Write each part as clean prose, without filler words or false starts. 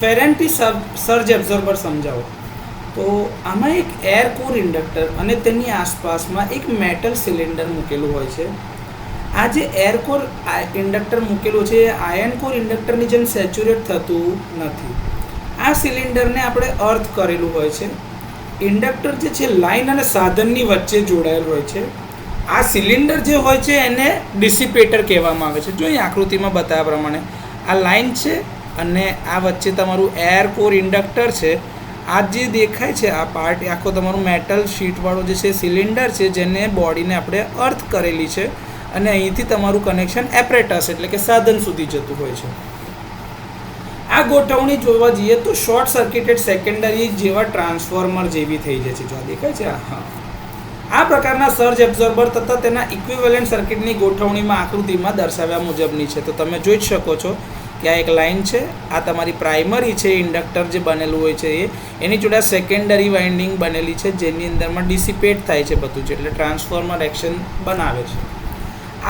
ફેરેન્ટી surge absorber સમજાવો. તો આમાં એક એર કોર ઇન્ડક્ટર અને તેની આસપાસમાં એક મેટલ સિલિન્ડર મૂકેલું હોય છે. આ જે એર કોર ઇન્ડક્ટર મૂકેલું છે એ આયન કોર ઇન્ડક્ટરની જેમ સેચ્યુરેટ થતું નથી. આ સિલિન્ડરને આપણે અર્થ કરેલું હોય છે. ઇન્ડક્ટર જે છે લાઇન અને સાધનની વચ્ચે જોડાયેલું હોય છે. આ સિલિન્ડર જે હોય છે એને ડિસિપેટર કહેવામાં આવે છે. જો અહીં આકૃતિમાં બતાવ્યા પ્રમાણે આ લાઇન છે અને આ વચ્ચે તમારું એર કોર ઇન્ડક્ટર છે. આ જે દેખાય છે આ પાર્ટ આખો તમારું મેટલ શીટવાળો જે છે સિલિન્ડર છે જેને બોડીને આપણે અર્થ કરેલી છે અને અહીંથી તમારું કનેક્શન એપરેટસ એટલે કે સાધન સુધી જતું હોય છે. આ ગોઠવણી જોવા જઈએ તો શોર્ટ સર્કિટેડ સેકન્ડરી જેવા ટ્રાન્સફોર્મર જેવી થઈ જાય છે. જો દેખાય છે હા, આ પ્રકારના સર્જ એબ્ઝોર્બર તથા તેના ઇક્વિવેલન્ટ સર્કિટની ગોઠવણીમાં આકૃતિમાં દર્શાવ્યા મુજબની છે. તો તમે જોઈ જ શકો છો કે આ એક લાઇન છે, આ તમારી પ્રાઇમરી છે ઇન્ડક્ટર જે બનેલું હોય છે એની જોડે સેકન્ડરી વાઇન્ડિંગ બનેલી છે જેની અંદરમાં ડિસિપેટ થાય છે બધું જ, એટલે ટ્રાન્સફોર્મર એક્શન બનાવે છે.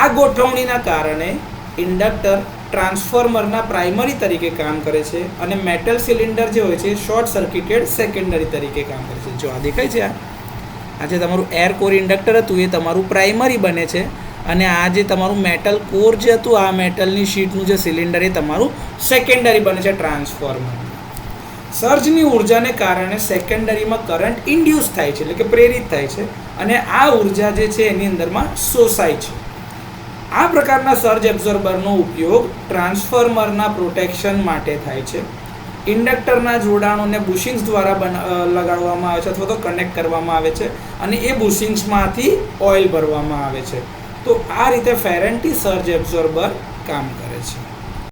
આ ગોઠવણીના કારણે ઇન્ડક્ટર ટ્રાન્સફોર્મરના પ્રાઇમરી તરીકે કામ કરે છે અને મેટલ સિલિન્ડર જે હોય છે શોર્ટ સર્કિટેડ સેકન્ડરી તરીકે કામ કરે છે. જો આ દેખાય છે આ જે તમારું એર કોર ઇન્ડક્ટર હતું એ તમારું પ્રાઇમરી બને છે અને આ જે તમારું મેટલ કોર જે હતું આ મેટલની શીટનું જે સિલિન્ડર એ તમારું સેકન્ડરી બને છે ટ્રાન્સફોર્મર. સર્જની ઉર્જાને કારણે સેકન્ડરીમાં કરંટ ઇન્ડ્યુસ થાય છે એટલે કે પ્રેરિત થાય છે અને આ ઉર્જા જે છે એની અંદરમાં શોષાય છે. આ પ્રકારના સર્જ એબ્ઝોર્બરનો ઉપયોગ ટ્રાન્સફોર્મરના પ્રોટેક્શન માટે થાય છે. ઇન્ડક્ટરના જોડાણોને બુશિંગ્સ દ્વારા લગાડવામાં આવે છે અથવા તો કનેક્ટ કરવામાં આવે છે અને એ બુશિંગ્સમાંથી ઓઇલ ભરવામાં આવે છે. તો આ રીતે ફેરેન્ટી સર્જ એબ્ઝોર્બર કામ કરે છે.